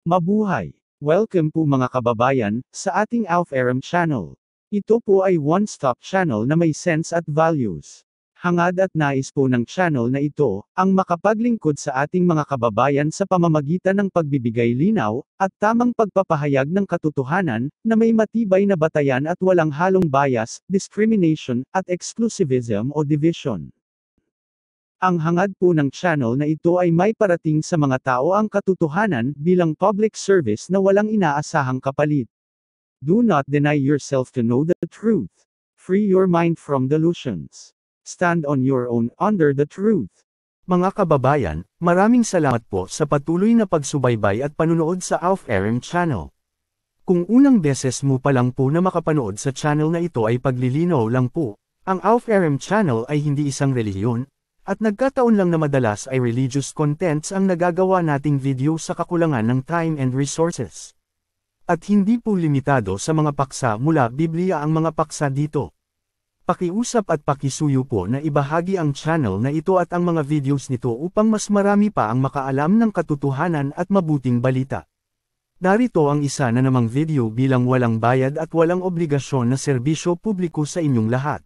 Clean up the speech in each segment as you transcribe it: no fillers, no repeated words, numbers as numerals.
Mabuhay! Welcome po mga kababayan, sa ating Alf Aram channel. Ito po ay one-stop channel na may sense at values. Hangad at nais po ng channel na ito, ang makapaglingkod sa ating mga kababayan sa pamamagitan ng pagbibigay linaw, at tamang pagpapahayag ng katotohanan, na may matibay na batayan at walang halong bias, discrimination, at exclusivism o division. Ang hangad po ng channel na ito ay may parating sa mga tao ang katotohanan bilang public service na walang inaasahang kapalit. Do not deny yourself to know the truth. Free your mind from delusions. Stand on your own under the truth. Mga kababayan, maraming salamat po sa patuloy na pagsubaybay at panunood sa Alf Aram channel. Kung unang beses mo pa lang po na makapanood sa channel na ito ay paglilinaw lang po, ang Alf Aram channel ay hindi isang relihiyon, at nagkataon lang na madalas ay religious contents ang nagagawa nating video sa kakulangan ng time and resources. At hindi po limitado sa mga paksa mula Biblia ang mga paksa dito. Pakiusap at pakisuyo po na ibahagi ang channel na ito at ang mga videos nito upang mas marami pa ang makaalam ng katotohanan at mabuting balita. Narito ang isa na namang video bilang walang bayad at walang obligasyon na serbisyo publiko sa inyong lahat.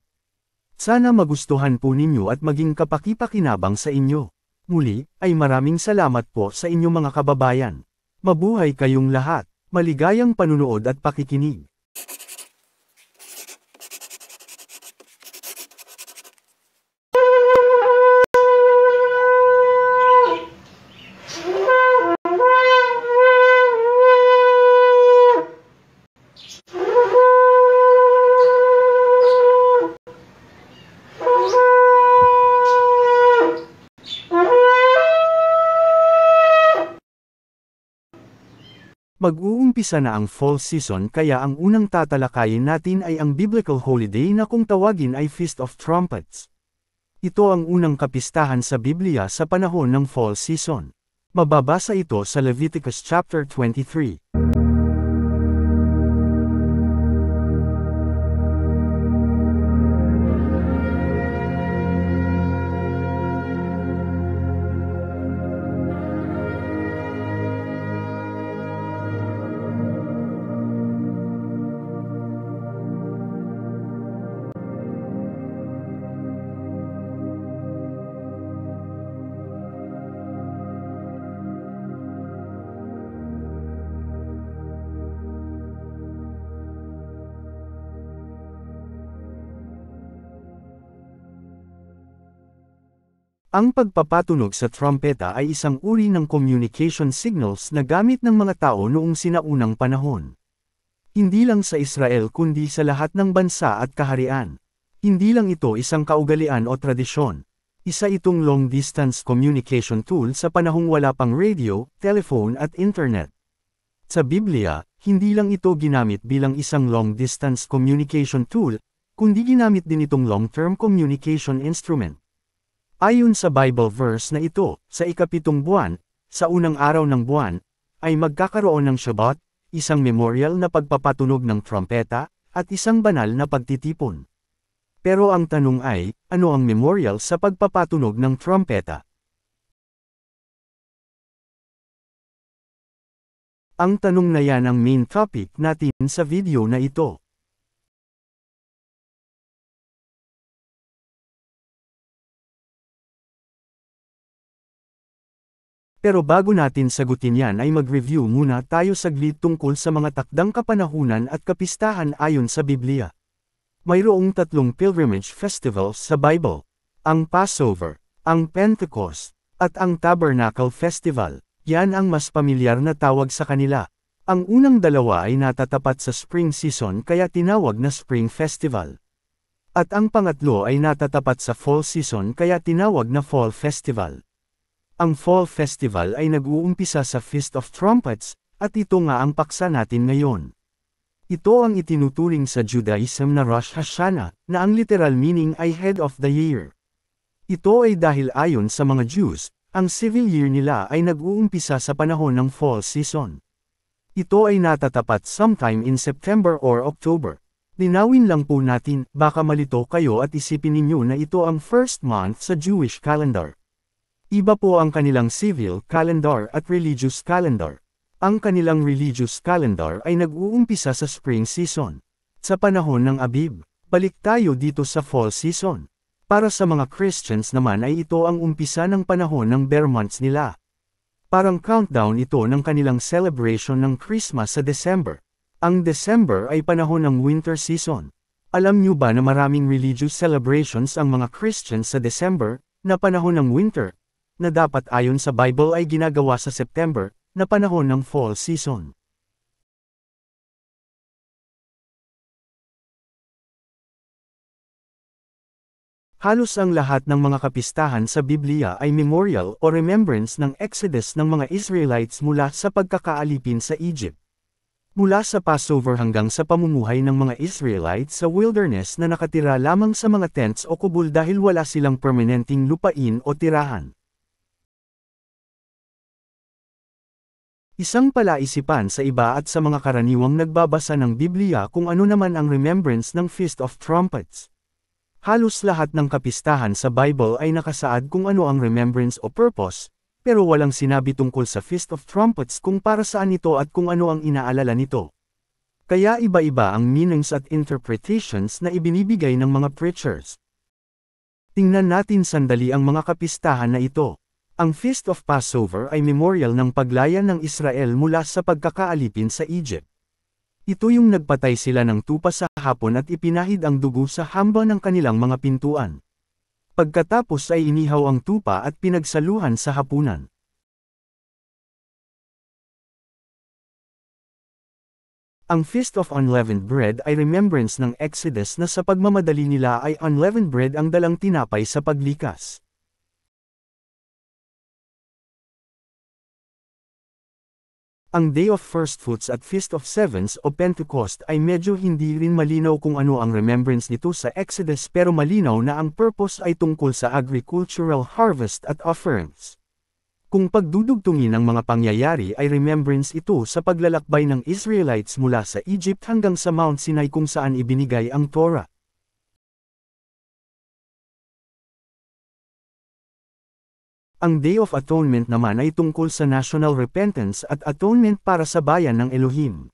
Sana magustuhan po ninyo at maging kapaki-pakinabang sa inyo. Muli, ay maraming salamat po sa inyong mga kababayan. Mabuhay kayong lahat, maligayang panunood at pakikinig. Mag-uumpisa na ang fall season kaya ang unang tatalakayin natin ay ang biblical holiday na kung tawagin ay Feast of Trumpets. Ito ang unang kapistahan sa Biblia sa panahon ng fall season. Mababasa ito sa Leviticus chapter 23. Ang pagpapatunog sa trumpeta ay isang uri ng communication signals na gamit ng mga tao noong sinaunang panahon. Hindi lang sa Israel kundi sa lahat ng bansa at kaharian. Hindi lang ito isang kaugalian o tradisyon. Isa itong long-distance communication tool sa panahong wala pang radio, telephone at internet. Sa Biblia, hindi lang ito ginamit bilang isang long-distance communication tool, kundi ginamit din itong long-term communication instrument. Ayon sa Bible verse na ito, sa ikapitong buwan, sa unang araw ng buwan, ay magkakaroon ng Shabbat, isang memorial na pagpapatunog ng trompeta, at isang banal na pagtitipon. Pero ang tanong ay, ano ang memorial sa pagpapatunog ng trompeta? Ang tanong na yan ang main topic natin sa video na ito. Pero bago natin sagutin yan ay mag-review muna tayo saglit tungkol sa mga takdang kapanahunan at kapistahan ayon sa Biblia. Mayroong tatlong pilgrimage festivals sa Bible. Ang Passover, ang Pentecost, at ang Tabernacle Festival. Yan ang mas pamilyar na tawag sa kanila. Ang unang dalawa ay natatapat sa spring season kaya tinawag na Spring Festival. At ang pangatlo ay natatapat sa fall season kaya tinawag na Fall Festival. Ang Fall Festival ay nag-uumpisa sa Feast of Trumpets, at ito nga ang paksa natin ngayon. Ito ang itinuturing sa Judaism na Rosh Hashanah, na ang literal meaning ay Head of the Year. Ito ay dahil ayon sa mga Jews, ang civil year nila ay nag-uumpisa sa panahon ng fall season. Ito ay natatapat sometime in September or October. Linawin lang po natin, baka malito kayo at isipin ninyo na ito ang first month sa Jewish calendar. Iba po ang kanilang civil calendar at religious calendar. Ang kanilang religious calendar ay nag-uumpisa sa spring season. Sa panahon ng Abib, balik tayo dito sa fall season. Para sa mga Christians naman ay ito ang umpisa ng panahon ng bear months nila. Parang countdown ito ng kanilang celebration ng Christmas sa December. Ang December ay panahon ng winter season. Alam niyo ba na maraming religious celebrations ang mga Christians sa December, na panahon ng winter, na dapat ayon sa Bible ay ginagawa sa September, na panahon ng fall season. Halos ang lahat ng mga kapistahan sa Biblia ay memorial o remembrance ng Exodus ng mga Israelites mula sa pagkakaalipin sa Egypt. Mula sa Passover hanggang sa pamumuhay ng mga Israelites sa wilderness na nakatira lamang sa mga tents o kubol dahil wala silang permanenteng lupain o tirahan. Isang palaisipan sa iba at sa mga karaniwang nagbabasa ng Biblia kung ano naman ang remembrance ng Feast of Trumpets. Halos lahat ng kapistahan sa Bible ay nakasaad kung ano ang remembrance o purpose, pero walang sinabi tungkol sa Feast of Trumpets kung para saan ito at kung ano ang inaalala nito. Kaya iba-iba ang meanings at interpretations na ibinibigay ng mga preachers. Tingnan natin sandali ang mga kapistahan na ito. Ang Feast of Passover ay memorial ng paglaya ng Israel mula sa pagkakaalipin sa Egypt. Ito yung nagpatay sila ng tupa sa hapon at ipinahid ang dugo sa hamba ng kanilang mga pintuan. Pagkatapos ay inihaw ang tupa at pinagsaluhan sa hapunan. Ang Feast of Unleavened Bread ay remembrance ng Exodus na sa pagmamadali nila ay unleavened bread ang dalang tinapay sa paglikas. Ang Day of First Fruits at Feast of Sevens o Pentecost ay medyo hindi rin malinaw kung ano ang remembrance nito sa Exodus pero malinaw na ang purpose ay tungkol sa agricultural harvest at offerings. Kung pagdudugtungin ng mga pangyayari ay remembrance ito sa paglalakbay ng Israelites mula sa Egypt hanggang sa Mount Sinai kung saan ibinigay ang Torah. Ang Day of Atonement naman ay tungkol sa national repentance at atonement para sa bayan ng Elohim.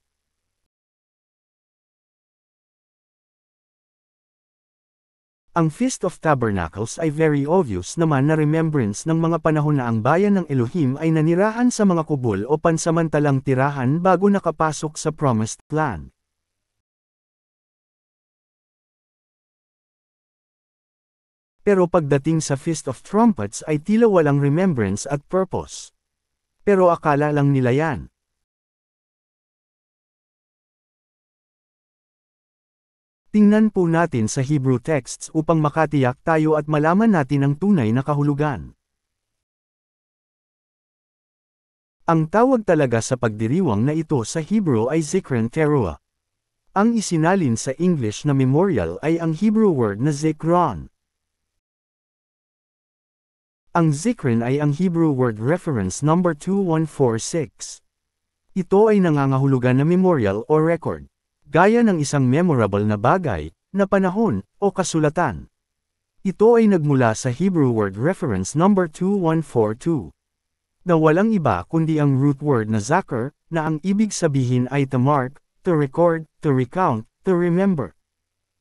Ang Feast of Tabernacles ay very obvious naman na remembrance ng mga panahon na ang bayan ng Elohim ay nanirahan sa mga kubol o pansamantalang tirahan bago nakapasok sa Promised Land. Pero pagdating sa Feast of Trumpets ay tila walang remembrance at purpose. Pero akala lang nila yan. Tingnan po natin sa Hebrew texts upang makatiyak tayo at malaman natin ang tunay na kahulugan. Ang tawag talaga sa pagdiriwang na ito sa Hebrew ay Zikron Teruah. Ang isinalin sa English na memorial ay ang Hebrew word na Zikron. Ang Zikron ay ang Hebrew word reference number 2146. Ito ay nangangahulugan na memorial o record, gaya ng isang memorable na bagay, na panahon, o kasulatan. Ito ay nagmula sa Hebrew word reference number 2142. Na walang iba kundi ang root word na zakar, na ang ibig sabihin ay to mark, to record, to recount, to remember.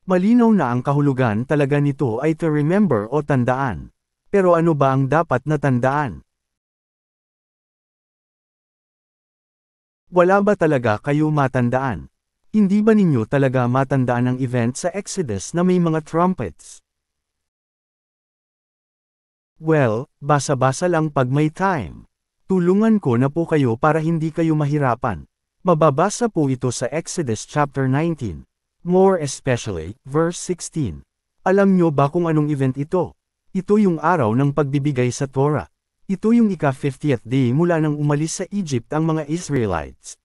Malinaw na ang kahulugan talaga nito ay to remember o tandaan. Pero ano ba ang dapat na tandaan? Wala ba talaga kayo matandaan? Hindi ba ninyo talaga matandaan ang event sa Exodus na may mga trumpets? Well, basa-basa lang pag may time. Tulungan ko na po kayo para hindi kayo mahirapan. Mababasa po ito sa Exodus chapter 19. More especially, verse 16. Alam nyo ba kung anong event ito? Ito yung araw ng pagbibigay sa Torah. Ito yung ika-50th day mula nang umalis sa Egypt ang mga Israelites.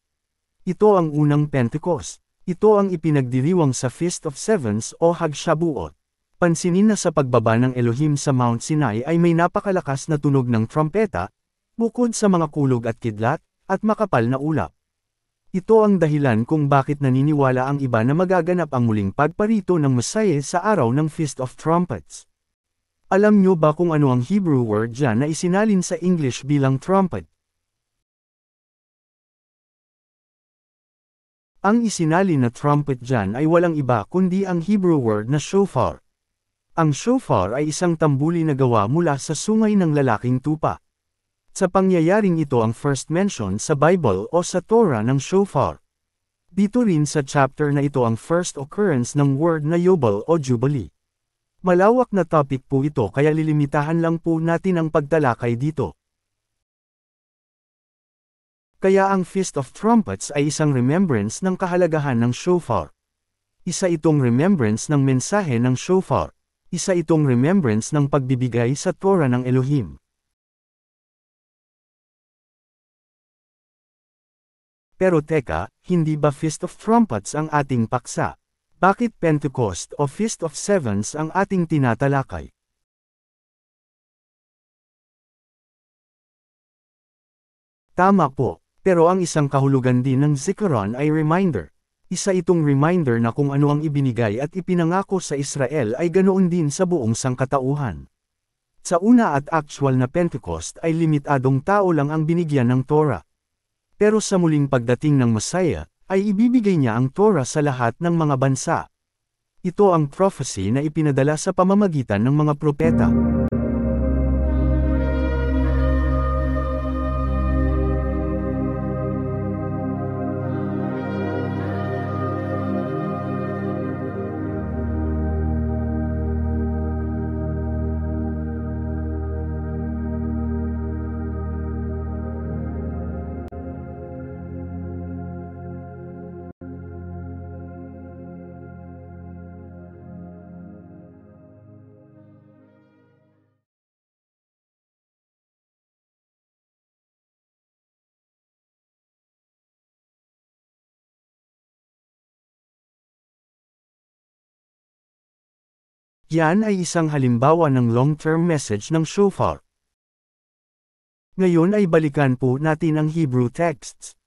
Ito ang unang Pentecost. Ito ang ipinagdiriwang sa Feast of Sevens o Hag Shabuot. Pansinin na sa pagbaba ng Elohim sa Mount Sinai ay may napakalakas na tunog ng trumpeta, bukod sa mga kulog at kidlat, at makapal na ulap. Ito ang dahilan kung bakit naniniwala ang iba na magaganap ang muling pagparito ng Messiah sa araw ng Feast of Trumpets. Alam nyo ba kung ano ang Hebrew word dyan na isinalin sa English bilang trumpet? Ang isinali na trumpet dyan ay walang iba kundi ang Hebrew word na shofar. Ang shofar ay isang tambuli na gawa mula sa sungay ng lalaking tupa. Sa pangyayaring ito ang first mention sa Bible o sa Torah ng shofar. Dito rin sa chapter na ito ang first occurrence ng word na Yobel o Jubilee. Malawak na topic po ito kaya lilimitahan lang po natin ang pagtalakay dito. Kaya ang Feast of Trumpets ay isang remembrance ng kahalagahan ng shofar. Isa itong remembrance ng mensahe ng shofar. Isa itong remembrance ng pagbibigay sa Torah ng Elohim. Pero teka, hindi ba Feast of Trumpets ang ating paksa? Bakit Pentecost o Feast of Sevens ang ating tinatalakay? Tama po, pero ang isang kahulugan din ng Zikaron ay reminder. Isa itong reminder na kung ano ang ibinigay at ipinangako sa Israel ay ganoon din sa buong sangkatauhan. Sa una at actual na Pentecost ay limitadong tao lang ang binigyan ng Torah. Pero sa muling pagdating ng Messiah, ay ibibigay niya ang Torah sa lahat ng mga bansa. Ito ang prophecy na ipinadala sa pamamagitan ng mga propeta. Yan ay isang halimbawa ng long-term message ng shofar. Ngayon ay balikan po natin ang Hebrew texts.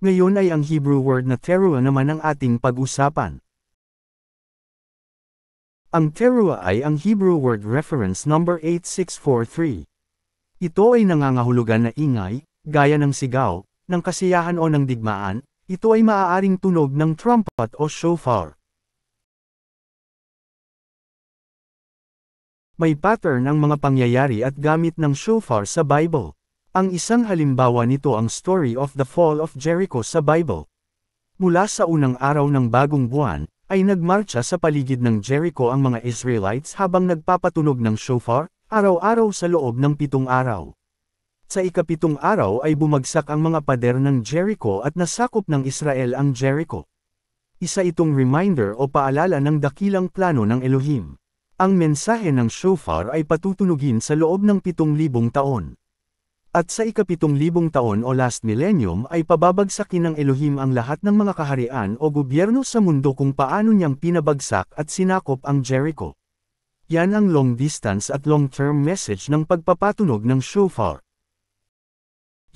Ngayon ay ang Hebrew word na teruah naman ang ating pag-usapan. Ang teruah ay ang Hebrew word reference number 8643. Ito ay nangangahulugan na ingay, gaya ng sigaw, ng kasiyahan o ng digmaan. Ito ay maaaring tunog ng trumpet o shofar. May pattern ang mga pangyayari at gamit ng shofar sa Bible. Ang isang halimbawa nito ang story of the fall of Jericho sa Bible. Mula sa unang araw ng bagong buwan, ay nagmarcha sa paligid ng Jericho ang mga Israelites habang nagpapatunog ng shofar, araw-araw sa loob ng 7 araw. Sa ika-7 araw ay bumagsak ang mga pader ng Jericho at nasakop ng Israel ang Jericho. Isa itong reminder o paalala ng dakilang plano ng Elohim. Ang mensahe ng shofar ay patutunugin sa loob ng 7,000 taon. At sa ika-7,000 taon o last millennium ay pababagsakin ng Elohim ang lahat ng mga kaharian o gobyerno sa mundo kung paano niyang pinabagsak at sinakop ang Jericho. Yan ang long distance at long-term message ng pagpapatunog ng shofar.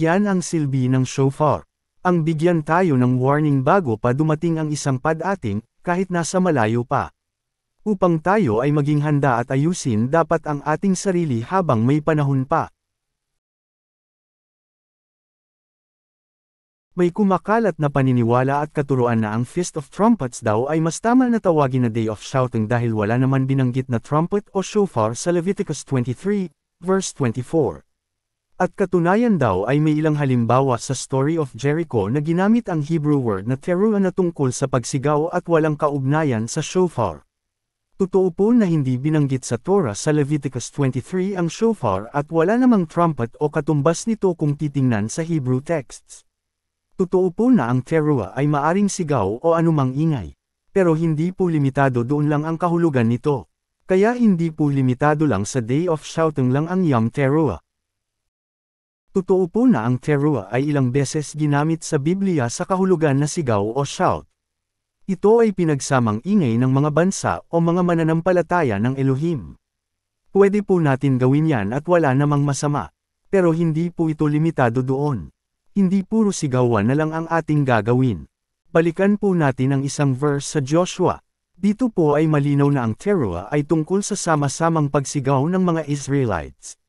Yan ang silbi ng shofar. Ang bigyan tayo ng warning bago pa dumating ang isang padating, kahit nasa malayo pa. Upang tayo ay maging handa at ayusin dapat ang ating sarili habang may panahon pa. May kumakalat na paniniwala at katuruan na ang Feast of Trumpets daw ay mas tama na tawagin na Day of Shouting dahil wala naman binanggit na trumpet o shofar sa Leviticus 23, verse 24. At katunayan daw ay may ilang halimbawa sa story of Jericho na ginamit ang Hebrew word na teruah na tungkol sa pagsigaw at walang kaugnayan sa shofar. Totoo po na hindi binanggit sa Torah sa Leviticus 23 ang shofar at wala namang trumpet o katumbas nito kung titingnan sa Hebrew texts. Totoo po na ang teruah ay maaring sigaw o anumang ingay. Pero hindi po limitado doon lang ang kahulugan nito. Kaya hindi po limitado lang sa Day of Shouting lang ang Yom Teruah. Totoo po na ang teruah ay ilang beses ginamit sa Biblia sa kahulugan na sigaw o shout. Ito ay pinagsamang ingay ng mga bansa o mga mananampalataya ng Elohim. Pwede po natin gawin yan at wala namang masama. Pero hindi po ito limitado doon. Hindi puro sigawan na lang ang ating gagawin. Balikan po natin ang isang verse sa Joshua. Dito po ay malinaw na ang teruah ay tungkol sa sama-samang pagsigaw ng mga Israelites.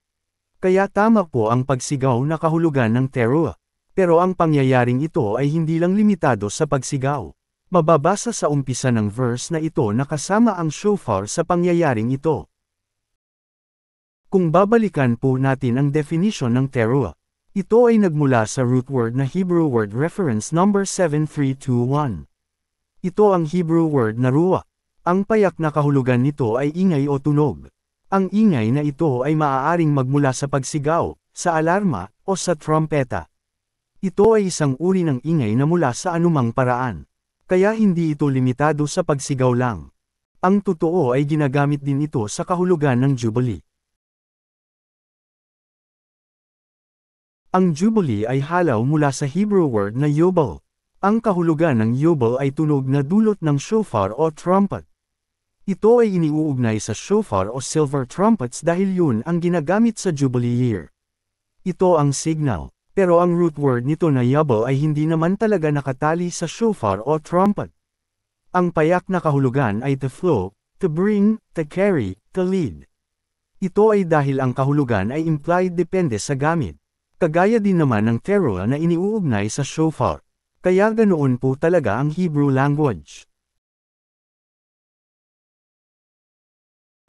Kaya tama po ang pagsigaw na kahulugan ng teruah. Pero ang pangyayaring ito ay hindi lang limitado sa pagsigaw. Mababasa sa umpisa ng verse na ito na kasama ang shofar sa pangyayaring ito. Kung babalikan po natin ang definition ng teruah, ito ay nagmula sa root word na Hebrew word reference number 7321. Ito ang Hebrew word na ruah. Ang payak na kahulugan nito ay ingay o tunog. Ang ingay na ito ay maaaring magmula sa pagsigaw, sa alarma, o sa trompeta. Ito ay isang uri ng ingay na mula sa anumang paraan. Kaya hindi ito limitado sa pagsigaw lang. Ang totoo ay ginagamit din ito sa kahulugan ng Jubilee. Ang Jubilee ay halaw mula sa Hebrew word na yobel. Ang kahulugan ng yobel ay tunog na dulot ng shofar o trumpet. Ito ay iniuugnay sa shofar o silver trumpets dahil yun ang ginagamit sa Jubilee year. Ito ang signal. Pero ang root word nito na yobel ay hindi naman talaga nakatali sa shofar o trumpet. Ang payak na kahulugan ay to flow, to bring, to carry, to lead. Ito ay dahil ang kahulugan ay implied depende sa gamit. Kagaya din naman ng teruah na iniuugnay sa shofar. Kaya ganoon po talaga ang Hebrew language.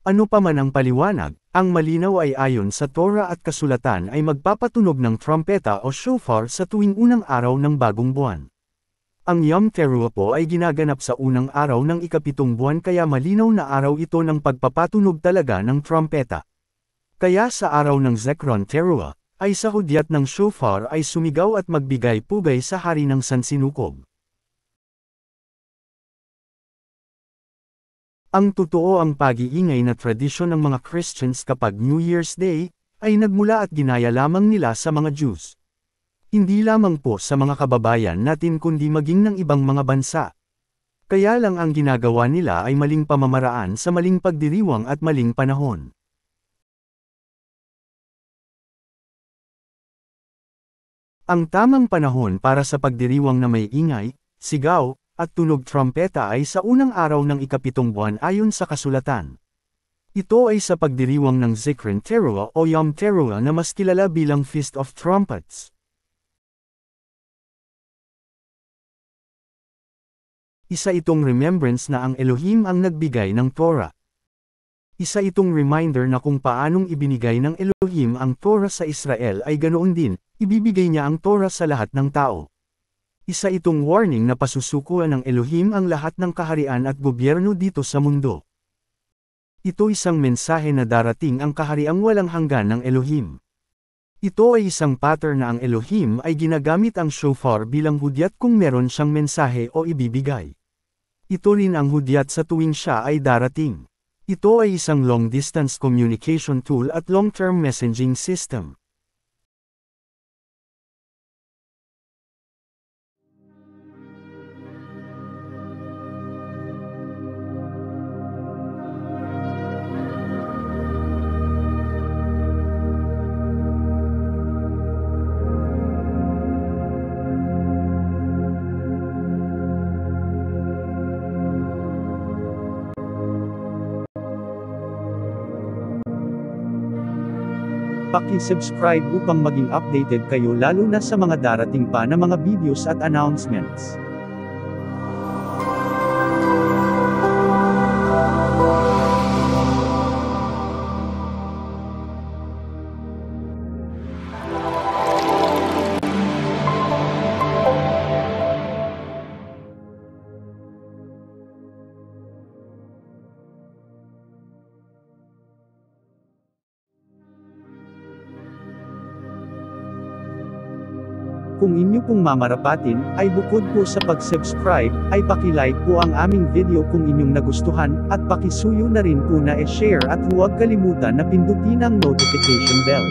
Ano pa man ang paliwanag, ang malinaw ay ayon sa Torah at kasulatan ay magpapatunog ng trompeta o shofar sa tuwing unang araw ng bagong buwan. Ang Yom Teruah po ay ginaganap sa unang araw ng ikapitong buwan kaya malinaw na araw ito ng pagpapatunog talaga ng trompeta. Kaya sa araw ng Zekron Teruah, ay sa hudyat ng shofar ay sumigaw at magbigay-pugay sa hari ng sansinukob. Ang totoo ang pag-iingay na tradisyon ng mga Christians kapag New Year's Day, ay nagmula at ginaya lamang nila sa mga Jews. Hindi lamang po sa mga kababayan natin kundi maging ng ibang mga bansa. Kaya lang ang ginagawa nila ay maling pamamaraan sa maling pagdiriwang at maling panahon. Ang tamang panahon para sa pagdiriwang na may ingay, sigaw, at tunog trompeta ay sa unang araw ng ikapitong buwan ayon sa kasulatan. Ito ay sa pagdiriwang ng Zekron Teruah o Yom Teruah na mas kilala bilang Feast of Trumpets. Isa itong remembrance na ang Elohim ang nagbigay ng Torah. Isa itong reminder na kung paanong ibinigay ng Elohim ang Torah sa Israel ay ganoon din, ibibigay niya ang Torah sa lahat ng tao. Isa itong warning na pasusukuan ng Elohim ang lahat ng kaharian at gobyerno dito sa mundo. Ito isang mensahe na darating ang kahariang walang hanggan ng Elohim. Ito ay isang pattern na ang Elohim ay ginagamit ang shofar bilang hudyat kung meron siyang mensahe o ibibigay. Ito rin ang hudyat sa tuwing siya ay darating. Ito ay isang long-distance communication tool at long-term messaging system. Paki-subscribe upang maging updated kayo lalo na sa mga darating pa na mga videos at announcements. Kung inyo pong mamarapatin, ay bukod po sa pag-subscribe, ay paki-like po ang aming video kung inyong nagustuhan, at pakisuyo na rin po na e-share at huwag kalimutan na pindutin ang notification bell.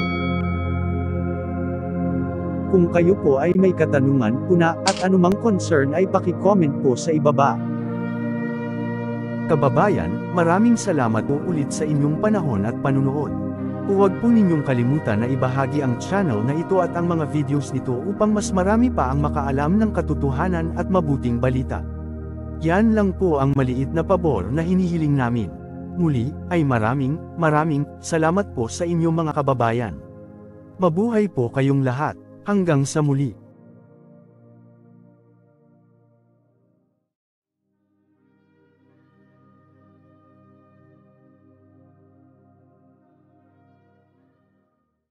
Kung kayo po ay may katanungan, puna, at anumang concern ay paki-comment po sa ibaba. Kababayan, maraming salamat po ulit sa inyong panahon at panunood. Huwag po ninyong kalimutan na ibahagi ang channel na ito at ang mga videos nito upang mas marami pa ang makaalam ng katotohanan at mabuting balita. Yan lang po ang maliit na pabor na hinihiling namin. Muli, ay maraming salamat po sa inyong mga kababayan. Mabuhay po kayong lahat. Hanggang sa muli.